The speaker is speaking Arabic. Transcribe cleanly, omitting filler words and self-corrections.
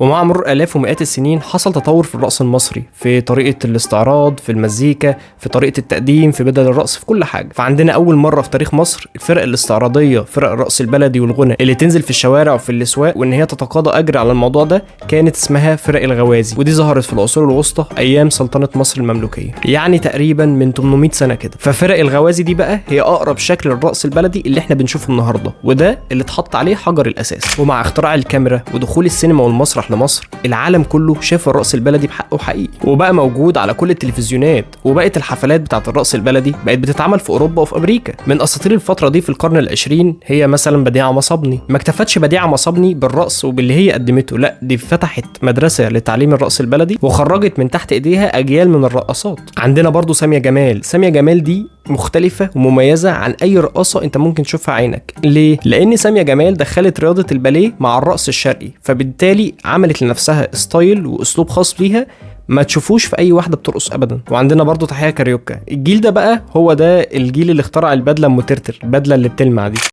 ومع مرور آلاف ومئات السنين حصل تطور في الرقص المصري، في طريقة الاستعراض، في المزيكا، في طريقة التقديم، في بدل الرقص، في كل حاجة. فعندنا أول مرة في تاريخ مصر الفرق الاستعراضية، فرق الرقص البلدي والغنى اللي تنزل في الشوارع وفي الأسواق وإن هي تتقاضى أجر على الموضوع ده، كانت اسمها فرق الغوازي، ودي ظهرت في العصور الوسطى أيام سلطنة مصر المملوكية، يعني تقريبا من 800 سنة كده. ففرق الغوازي دي بقى هي أقرب شكل الرقص البلدي اللي احنا بنشوفه النهاردة، وده اللي اتحط عليه حجر الأساس. ومع اختراع الكاميرا ودخول السينما والمسرح لمصر، العالم كله شاف الرقص البلدي بحقه حقيقي، وبقى موجود على كل التلفزيونات. وبقت الحفلات بتاعه الرقص البلدي بقت بتتعمل في اوروبا وفي امريكا. من اساطير الفتره دي في القرن العشرين هي مثلا بديعه مصابني. ما اكتفتش بديعه مصابني بالرقص وباللي هي قدمته، لا دي فتحت مدرسه لتعليم الرقص البلدي وخرجت من تحت ايديها اجيال من الرقصات. عندنا برضو ساميه جمال. ساميه جمال دي مختلفة ومميزة عن أي رقاصة أنت ممكن تشوفها عينك. ليه؟ لأن سامية جمال دخلت رياضة الباليه مع الرقص الشرقي، فبالتالي عملت لنفسها ستايل وأسلوب خاص بيها ما تشوفوش في أي واحدة بترقص أبدا. وعندنا برضو تحية كاريوكا. الجيل ده بقى هو ده الجيل اللي اخترع البدلة المترتر، البدلة اللي بتلمع دي.